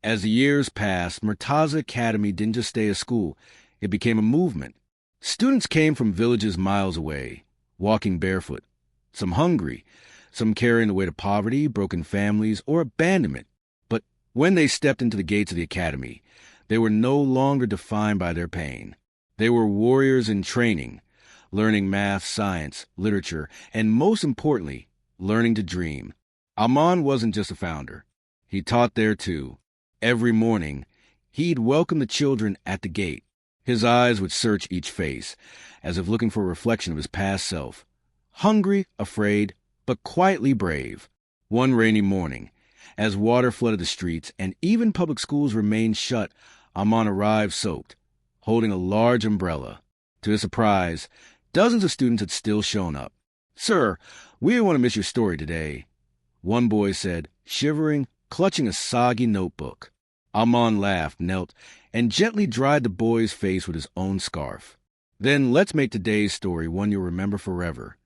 As the years passed, Murtaza Academy didn't just stay a school, it became a movement. Students came from villages miles away, walking barefoot, some hungry, some carrying the weight of poverty, broken families, or abandonment. But when they stepped into the gates of the academy, they were no longer defined by their pain. They were warriors in training, learning math, science, literature, and most importantly, learning to dream. Aman wasn't just a founder. He taught there too. Every morning, he'd welcome the children at the gate. His eyes would search each face, as if looking for a reflection of his past self. Hungry, afraid, but quietly brave. One rainy morning, as water flooded the streets and even public schools remained shut, Aman arrived soaked, holding a large umbrella. To his surprise, dozens of students had still shown up. "Sir, we didn't want to miss your story today," one boy said, shivering, clutching a soggy notebook. Aman laughed, knelt, and gently dried the boy's face with his own scarf. "Then let's make today's story one you'll remember forever."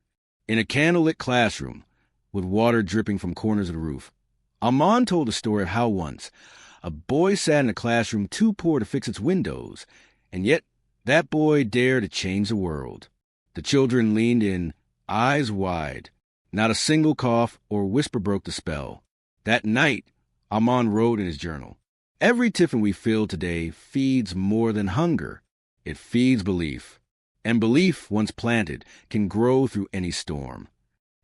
In a candlelit classroom, with water dripping from corners of the roof, Aman told the story of how once a boy sat in a classroom too poor to fix its windows, and yet that boy dared to change the world. The children leaned in, eyes wide. Not a single cough or whisper broke the spell. That night, Aman wrote in his journal, "Every tiffin we fill today feeds more than hunger. It feeds belief. And belief, once planted, can grow through any storm."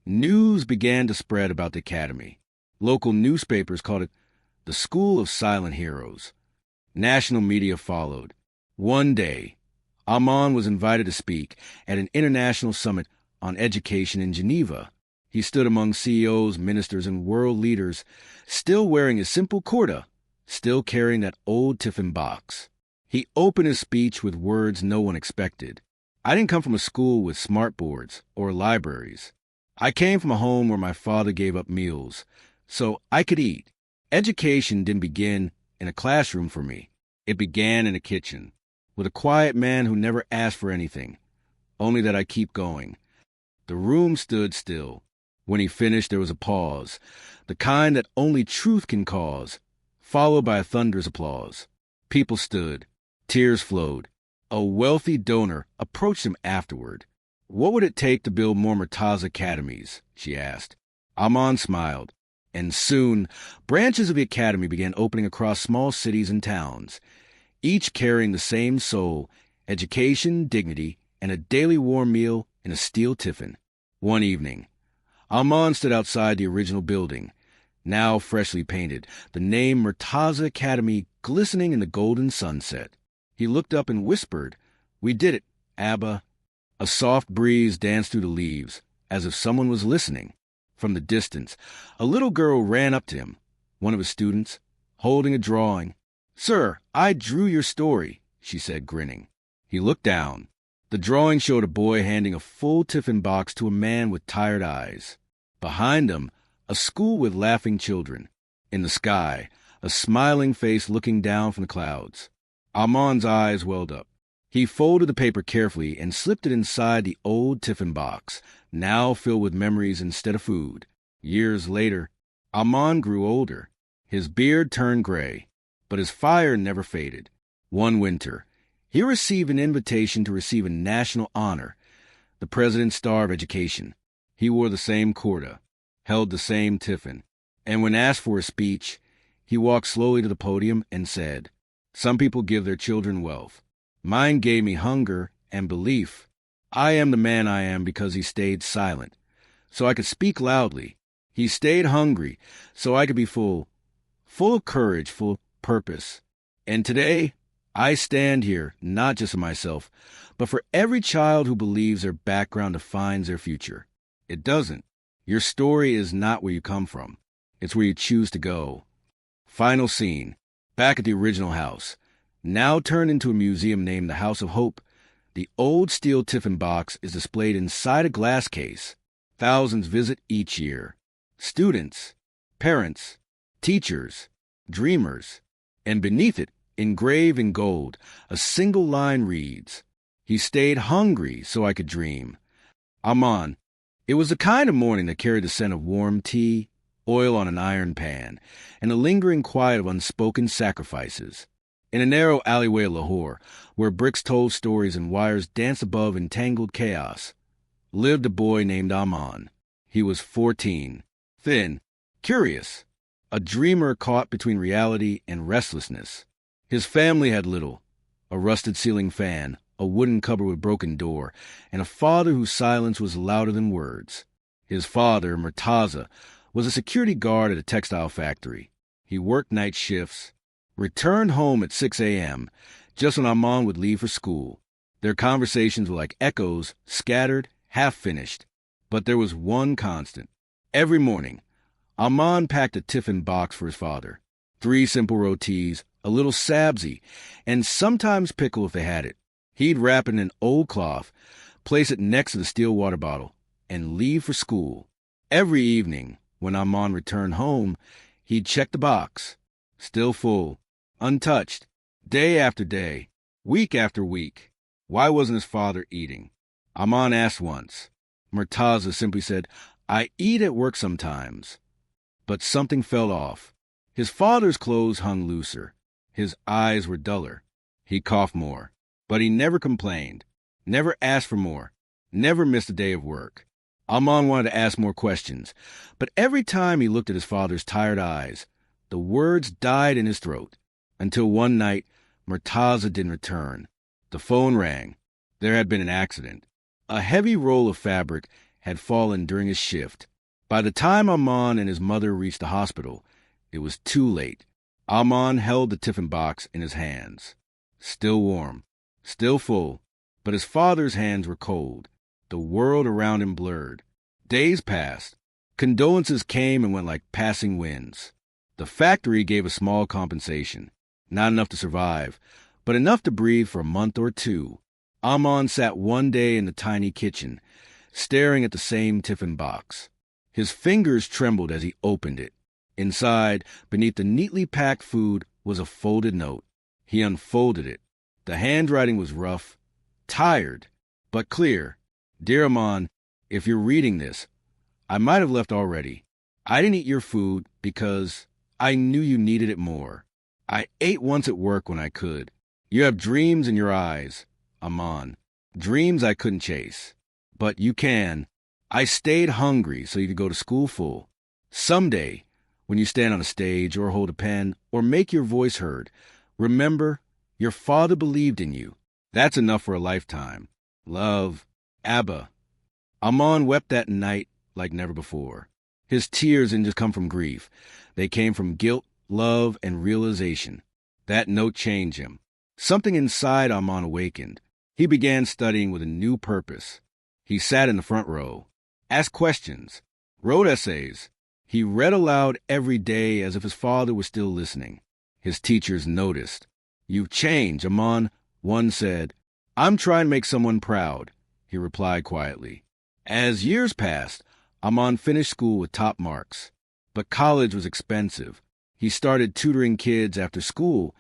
News began to spread about the academy. Local newspapers called it the School of Silent Heroes. National media followed. One day, Aman was invited to speak at an international summit on education in Geneva. He stood among CEOs, ministers, and world leaders, still wearing his simple kurta, still carrying that old tiffin box. He opened his speech with words no one expected. "I didn't come from a school with smart boards or libraries. I came from a home where my father gave up meals so I could eat. Education didn't begin in a classroom for me. It began in a kitchen, with a quiet man who never asked for anything, only that I keep going." The room stood still. When he finished, there was a pause, the kind that only truth can cause, followed by a thunderous applause. People stood. Tears flowed. A wealthy donor approached him afterward. "What would it take to build more Murtaza academies?" she asked. Aman smiled. And soon, branches of the academy began opening across small cities and towns, each carrying the same soul, education, dignity, and a daily warm meal in a steel tiffin. One evening, Aman stood outside the original building, now freshly painted, the name Murtaza Academy glistening in the golden sunset. He looked up and whispered, "We did it, Abba." A soft breeze danced through the leaves, as if someone was listening. From the distance, a little girl ran up to him, one of his students, holding a drawing. "Sir, I drew your story," she said, grinning. He looked down. The drawing showed a boy handing a full tiffin box to a man with tired eyes. Behind him, a school with laughing children. In the sky, a smiling face looking down from the clouds. Aman's eyes welled up. He folded the paper carefully and slipped it inside the old tiffin box, now filled with memories instead of food. Years later, Aman grew older. His beard turned gray, but his fire never faded. One winter, he received an invitation to receive a national honor, the President's Star of Education. He wore the same kurta, held the same tiffin, and when asked for a speech, he walked slowly to the podium and said, "Some people give their children wealth. Mine gave me hunger and belief. I am the man I am because he stayed silent, so I could speak loudly. He stayed hungry, so I could be full of courage, full of purpose. And today, I stand here, not just for myself, but for every child who believes their background defines their future. It doesn't. Your story is not where you come from. It's where you choose to go." Final scene. Back at the original house, now turned into a museum named the House of Hope. The old steel tiffin box is displayed inside a glass case. Thousands visit each year. Students, parents, teachers, dreamers. And beneath it, engraved in gold, a single line reads, "He stayed hungry so I could dream." Aman, it was the kind of morning that carried the scent of warm tea, oil on an iron pan, and the lingering quiet of unspoken sacrifices. In a narrow alleyway of Lahore, where bricks told stories and wires danced above entangled chaos, lived a boy named Aman. He was 14, thin, curious, a dreamer caught between reality and restlessness. His family had little: a rusted ceiling fan, a wooden cupboard with broken door, and a father whose silence was louder than words. His father, Murtaza, was a security guard at a textile factory. He worked night shifts, returned home at 6 a.m., just when Aman would leave for school. Their conversations were like echoes, scattered, half-finished. But there was one constant. Every morning, Aman packed a tiffin box for his father. 3 simple rotis, a little sabzi, and sometimes pickle if they had it. He'd wrap it in an old cloth, place it next to the steel water bottle, and leave for school. Every evening, when Aman returned home, he'd check the box. Still full, untouched, day after day, week after week. Why wasn't his father eating? Aman asked once. Murtaza simply said, "I eat at work sometimes." But something fell off. His father's clothes hung looser. His eyes were duller. He coughed more. But he never complained, never asked for more, never missed a day of work. Aman wanted to ask more questions, but every time he looked at his father's tired eyes, the words died in his throat. Until one night, Murtaza didn't return. The phone rang. There had been an accident. A heavy roll of fabric had fallen during his shift. By the time Aman and his mother reached the hospital, it was too late. Aman held the tiffin box in his hands. Still warm, still full, but his father's hands were cold. The world around him blurred. Days passed. Condolences came and went like passing winds. The factory gave a small compensation, not enough to survive, but enough to breathe for a month or two. Aman sat one day in the tiny kitchen, staring at the same tiffin box. His fingers trembled as he opened it. Inside, beneath the neatly packed food, was a folded note. He unfolded it. The handwriting was rough, tired, but clear. "Dear Aman, if you're reading this, I might have left already. I didn't eat your food because I knew you needed it more. I ate once at work when I could. You have dreams in your eyes, Aman, dreams I couldn't chase. But you can. I stayed hungry so you could go to school full. Someday, when you stand on a stage or hold a pen or make your voice heard, remember, your father believed in you. That's enough for a lifetime. Love, Abba." Aman wept that night like never before. His tears didn't just come from grief. They came from guilt, love, and realization. That note changed him. Something inside Aman awakened. He began studying with a new purpose. He sat in the front row, asked questions, wrote essays. He read aloud every day as if his father was still listening. His teachers noticed. "You've changed, Aman," one said. "I'm trying to make someone proud," he replied quietly. As years passed, Aman finished school with top marks. But college was expensive. He started tutoring kids after school,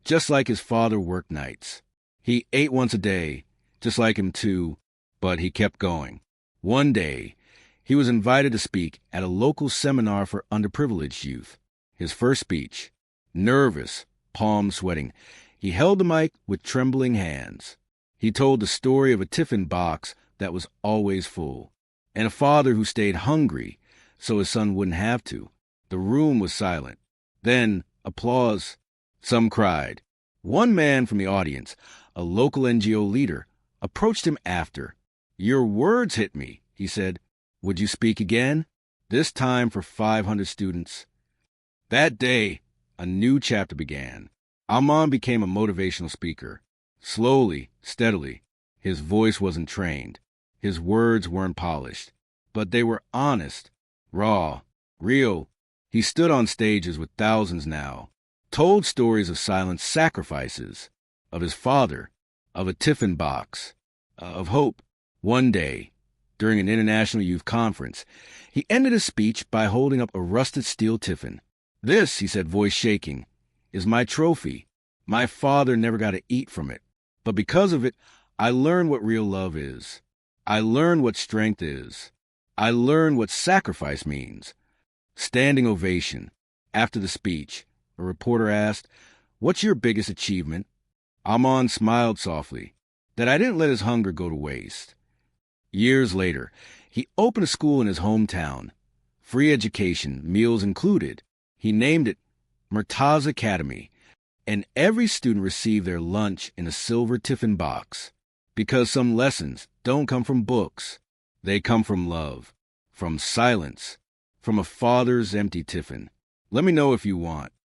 just like his father worked nights. He ate once a day, just like him too, but he kept going. One day, he was invited to speak at a local seminar for underprivileged youth. His first speech. Nervous, palms sweating, he held the mic with trembling hands. He told the story of a tiffin box that was always full, and a father who stayed hungry so his son wouldn't have to. The room was silent. Then, applause. Some cried. One man from the audience, a local NGO leader, approached him after. "Your words hit me," he said. "Would you speak again?" This time for 500 students. That day, a new chapter began. Aman became a motivational speaker. Slowly, steadily. His voice wasn't trained. His words weren't polished. But they were honest, raw, real. He stood on stages with thousands now, told stories of silent sacrifices, of his father, of a tiffin box, of hope. One day, during an international youth conference, he ended his speech by holding up a rusted steel tiffin. "This," he said, voice shaking, "is my trophy. My father never got to eat from it. But because of it, I learned what real love is. I learned what strength is. I learned what sacrifice means. Standing ovation. After the speech, a reporter asked, "What's your biggest achievement?" Amon smiled softly, that I didn't let his hunger go to waste. Years later, he opened a school in his hometown. Free education, meals included. He named it Murtaza Academy, and every student received their lunch in a silver tiffin box. Because some lessons don't come from books. They come from love, from silence, from a father's empty tiffin. Let me know if you want.